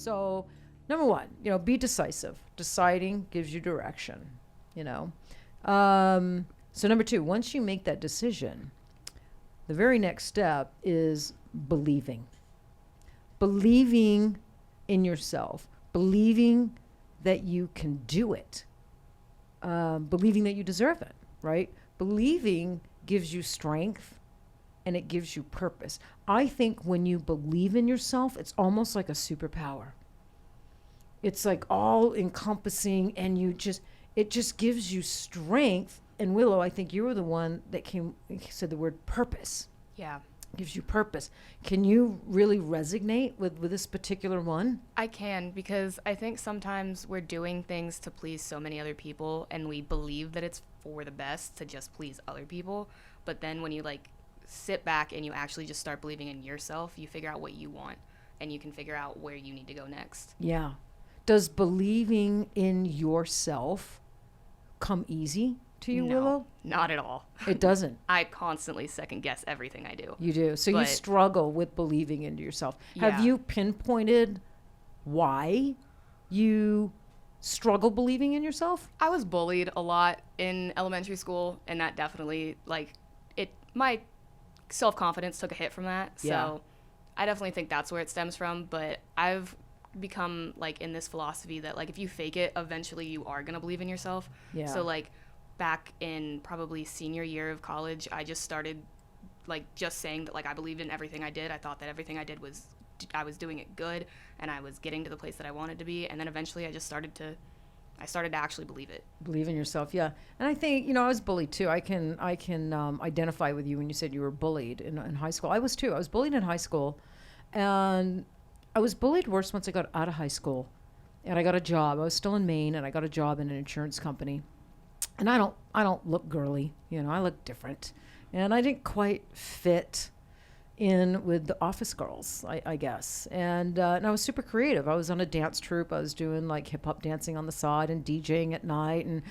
So number one, be decisive. Deciding gives you direction, So number two, once you make that decision, the very next step is believing. Believing in yourself. Believing that you can do it. Believing that you deserve it, right? Believing gives you strength and it gives you purpose. I think when you believe in yourself, it's almost like a superpower. It's like all encompassing, and it just gives you strength. And Willow, I think you were the one that said the word purpose. Yeah. Gives you purpose. Can you really resonate with this particular one? I can, because I think sometimes we're doing things to please so many other people, and we believe that it's for the best to just please other people. But then when you sit back and you actually just start believing in yourself, you figure out what you want, and you can figure out where you need to go next. Yeah. Does believing in yourself come easy to you, No, Willow? not at all. It doesn't. I constantly second guess everything I do. You do. So you struggle with believing into yourself. Yeah. Have you pinpointed why you struggle believing in yourself? I was bullied a lot in elementary school, and that definitely, my self-confidence took a hit from that. So Yeah. I definitely think that's where it stems from. But I've become, in this philosophy that, if you fake it, eventually you are going to believe in yourself. Yeah. So, back in probably senior year of college, I just started, just saying that, I believed in everything I did. I thought that everything I did I was doing it good, and I was getting to the place that I wanted to be. And then eventually I started to actually believe it. Believe in yourself, yeah. And I think, I was bullied too. I can identify with you when you said you were bullied in high school. I was too. I was bullied in high school, and I was bullied worse once I got out of high school, and I got a job. I was still in Maine, and I got a job in an insurance company. And I don't look girly, I look different, and I didn't quite fit in with the office girls, I guess. And I was super creative. I was on a dance troupe. I was doing hip hop dancing on the side and DJing at night and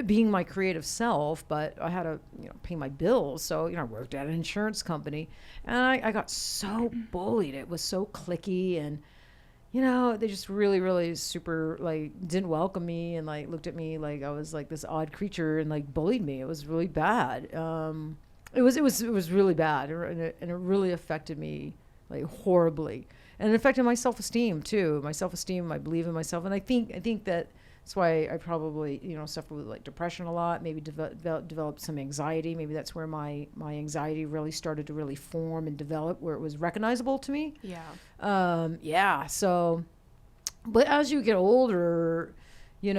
being my creative self. But I had to, pay my bills. So, I worked at an insurance company, and I got so bullied. It was so cliquey, and they just really, really super, didn't welcome me and, looked at me like I was, this odd creature and, bullied me. It was really bad. It was really bad, and it really affected me, horribly. And it affected my self-esteem, too. My self-esteem, I believe in myself. And I think that's why I probably, suffer with, depression a lot, maybe developed some anxiety. Maybe that's where my anxiety really started to really form and develop, where it was recognizable to me. Yeah. Yeah. So, but as you get older, you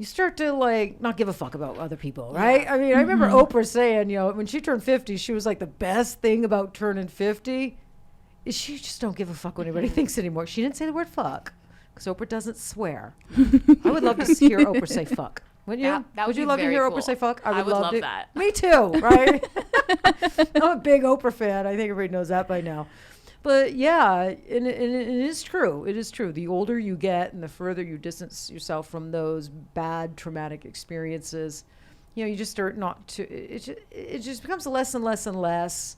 start to not give a fuck about other people, right? Yeah. I mean, I remember Oprah saying, when she turned 50, she was like, the best thing about turning 50 is she just don't give a fuck what anybody thinks anymore. She didn't say the word fuck, because Oprah doesn't swear. I would love to hear Oprah say fuck. Wouldn't you? That would you love to hear cool. Oprah say fuck? I would love that. Me too, right? I'm a big Oprah fan. I think everybody knows that by now. But yeah, and it is true. It is true. The older you get and the further you distance yourself from those bad traumatic experiences, you just start not to, it just becomes less and less and less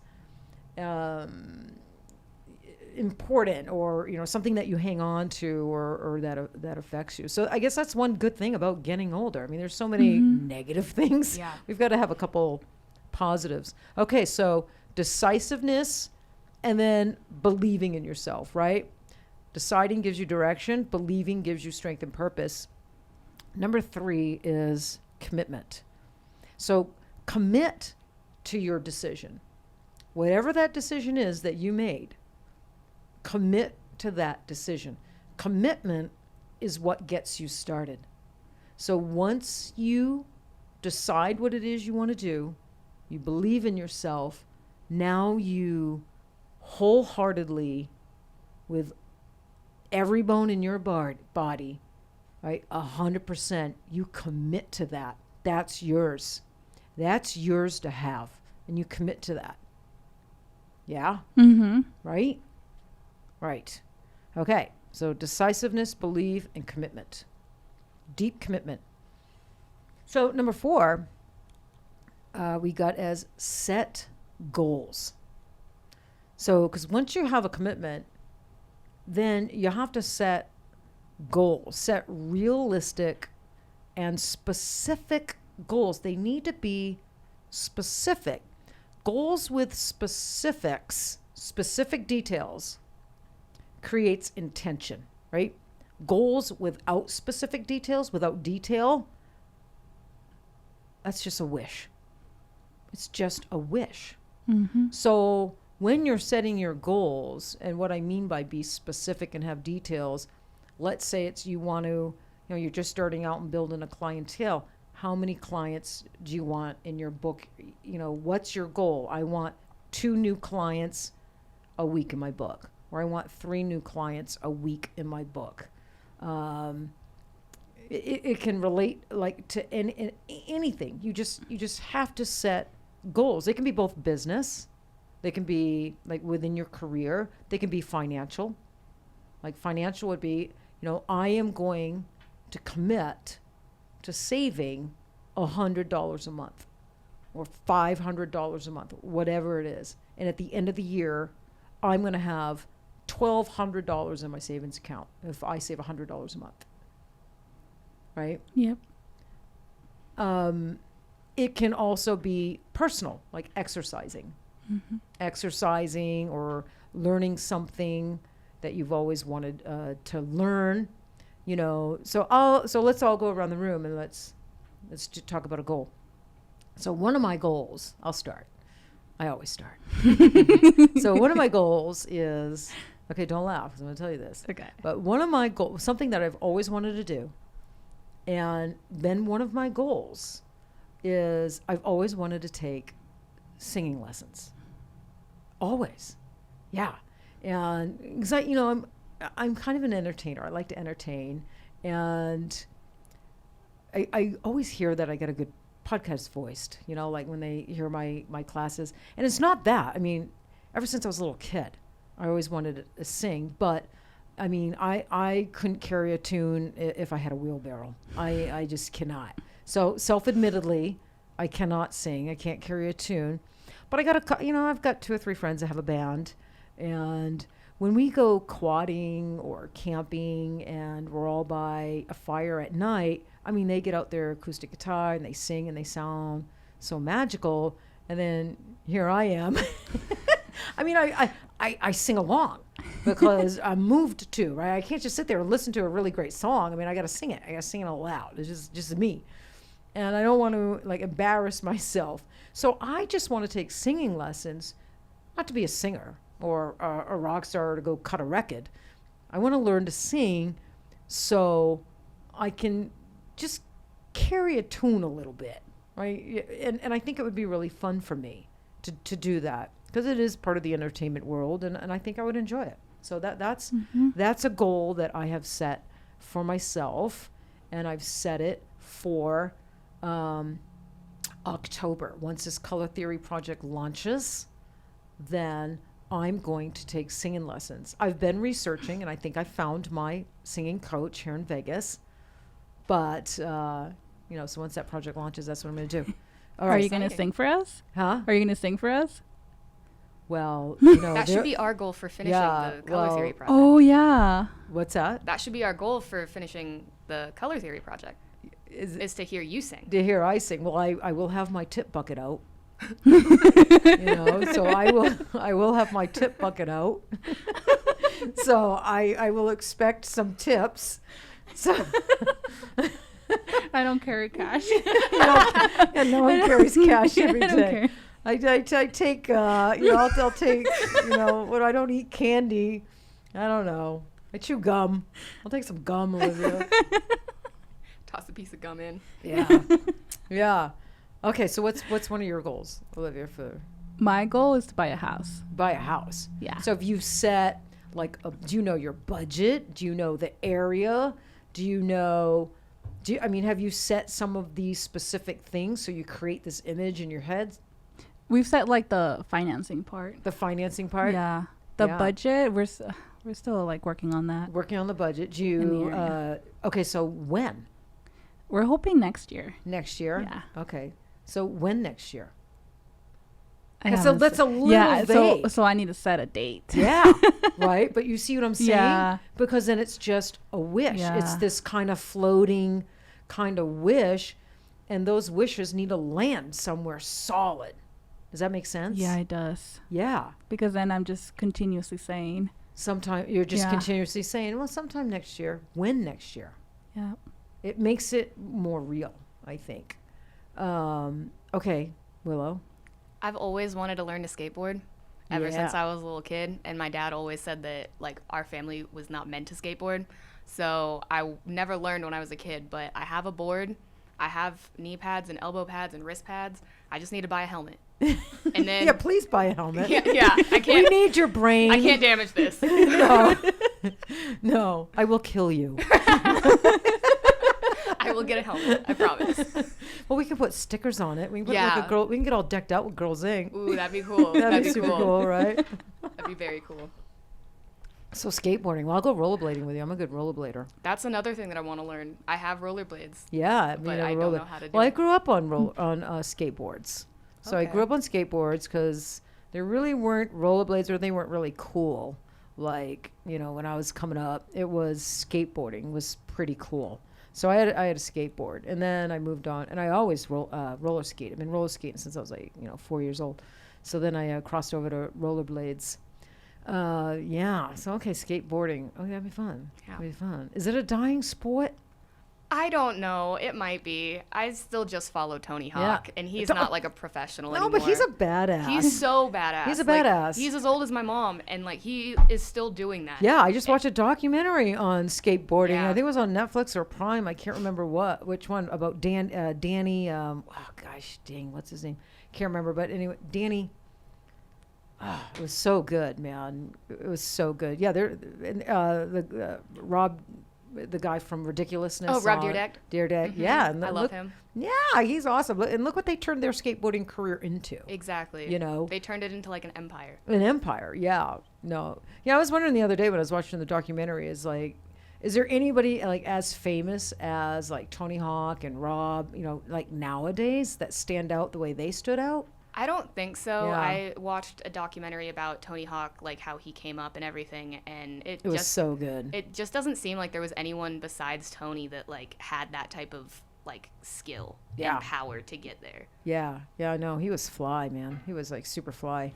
important, or something that you hang on to, or that affects you. So I guess that's one good thing about getting older. I mean, there's so many negative things. Yeah. We've got to have a couple positives. Okay, so decisiveness, and then believing in yourself, right? Deciding gives you direction. Believing gives you strength and purpose. Number 3 is commitment. So commit to your decision. Whatever that decision is that you made, commit to that decision. Commitment is what gets you started. So once you decide what it is you want to do, you believe in yourself, now you wholeheartedly, with every bone in your body, right, 100%, you commit to that. That's yours. That's yours to have, and you commit to that. Yeah? Right? Right. Okay, so decisiveness, believe, and commitment. Deep commitment. So number 4, we got as set goals. So, because once you have a commitment, then you have to set goals, set realistic and specific goals. They need to be specific. Goals with specifics, specific details, creates intention, right? Goals without specific details, without detail, that's just a wish. It's just a wish. Mm-hmm. So when you're setting your goals, and what I mean by be specific and have details, let's say it's you want to, you know, you're just starting out and building a clientele. How many clients do you want in your book? You know, what's your goal? I want 2 new clients a week in my book, or I want 3 new clients a week in my book. It can relate like to anything. You just have to set goals. They can be both business. They can be like within your career. They can be financial. Like financial would be, you know, I am going to commit to saving $100 a month or $500 a month, whatever it is. And at the end of the year, I'm going to have $1,200 in my savings account if I save $100 a month. Right? Yep. It can also be personal, like exercising. Mm-hmm. Exercising or learning something that you've always wanted to learn, you know. So let's all go around the room and let's talk about a goal. So one of my goals, I'll start. I always start. So one of my goals is, okay, don't laugh, 'cause I'm going to tell you this. Okay. But one of my goals, something that I've always wanted to do, and then one of my goals is I've always wanted to take singing lessons. Always. Yeah. And because I'm kind of an entertainer. I like to entertain. And I always hear that I get a good podcast voiced, you know, like when they hear my classes. And it's not that. I mean, ever since I was a little kid, I always wanted to sing. But I mean, I couldn't carry a tune if I had a wheelbarrow. I just cannot. So self-admittedly, I cannot sing. I can't carry a tune. But I've got 2 or 3 friends that have a band. And when we go quadding or camping and we're all by a fire at night, I mean, they get out their acoustic guitar and they sing and they sound so magical. And then here I am. I mean, I sing along because I'm moved to, right? I can't just sit there and listen to a really great song. I mean, I got to sing it. I got to sing it out loud. It's just me. And I don't want to like embarrass myself. So I just want to take singing lessons, not to be a singer or a rock star or to go cut a record. I want to learn to sing so I can just carry a tune a little bit, right? And I think it would be really fun for me to do that because it is part of the entertainment world, and I think I would enjoy it. So that's a goal that I have set for myself, and I've set it for October. Once this color theory project launches, then I'm going to take singing lessons. I've been researching, and I think I found my singing coach here in Vegas. But, so once that project launches, that's what I'm going to do. All right. Are you going to sing for us? Huh? Are you going to sing for us? Well, that should be our goal for finishing the color theory project. Oh, yeah. What's that? That should be our goal for finishing the color theory project. Is to hear you sing. To hear I sing. Well, I will have my tip bucket out. So I will have my tip bucket out. So I will expect some tips. So I don't carry cash. And no one carries cash every I don't day. care. I take I'll take when I don't eat candy. I don't know. I chew gum. I'll take some gum, Olivia. Toss a piece of gum in. Yeah. Yeah. Okay, so what's one of your goals, Olivia, for My goal is to buy a house. buy a house? Yeah. So if you set do you know your budget? Do you know the area? Have you set some of these specific things so you create this image in your head? We've set like the financing part. The financing part? Yeah. The Yeah. budget, we're still like working on that. Working on the budget. Do In the you area. okay, so when? We're hoping next year. Next year? Yeah. Okay. So when next year? I That's haven't a set- little yeah, vague. so I need to set a date. Yeah, right. But you see what I'm saying? Yeah. Because then it's just a wish. It's Yeah. this kind of floating kind of wish, and those wishes need to land somewhere solid. Does that make sense? Yeah, it does. Yeah. Because then I'm just continuously saying, Sometimes you're just Yeah. continuously saying, well, sometime next year. When next year? yeah. It makes it more real, I think. Okay, Willow. I've always wanted to learn to skateboard ever Yeah. since I was a little kid, and my dad always said that like our family was not meant to skateboard. So I never learned when I was a kid, but I have a board. I have knee pads and elbow pads and wrist pads. I just need to buy a helmet. And then Yeah, please buy a helmet. yeah, I We can't need your brain. I can't damage this. No. No, I will kill you. I will get a helmet, I promise. Well, we can put stickers on it. We can put Yeah. like a girl. We can get all decked out with Girlz Inc. Ooh, that'd be cool. That'd be super cool, right? That'd be very cool. So skateboarding. Well, I'll go rollerblading with you. I'm a good rollerblader. That's another thing that I want to learn. I have rollerblades. Yeah, But I don't know how to do Well, I it. grew up on skateboards. So I Okay. grew up on skateboards because there really weren't rollerblades, or they weren't really cool. Like, when I was coming up, it was skateboarding was pretty cool. So I had a skateboard, and then I moved on, and I always roller skate. I've been roller skating since I was 4 years old. So then I crossed over to rollerblades. Yeah. So okay, skateboarding. Oh, that'd be fun. Yeah. That'd be fun. Is it a dying sport? I don't know. It might be. I still just follow Tony Hawk, and he's Don't- not like a professional No, anymore. but he's a badass. He's so badass. He's a Like, badass. he's as old as my mom, and like he is still doing that. Yeah, I just watched a documentary on skateboarding. Yeah. I think it was on Netflix or Prime. I can't remember which one, about Danny. Oh gosh, dang, what's his name? Can't remember. But anyway, Danny. Oh, it was so good, man. It was so good. Yeah, Rob, the guy from Ridiculousness. Oh, Rob Dyrdek. Dyrdek, Mhm. yeah. And I love him. Yeah, he's awesome. And look what they turned their skateboarding career into. Exactly. They turned it into like an empire. An empire, yeah. No. Yeah, I was wondering the other day when I was watching the documentary, is there anybody like as famous as like Tony Hawk and Rob, like nowadays that stand out the way they stood out? I don't think so. Yeah. I watched a documentary about Tony Hawk, like how he came up and everything, and It was so good. it just doesn't seem like there was anyone besides Tony that like had that type of like skill Yeah. and power to get there. Yeah, I know. He was fly, man. He was like super fly.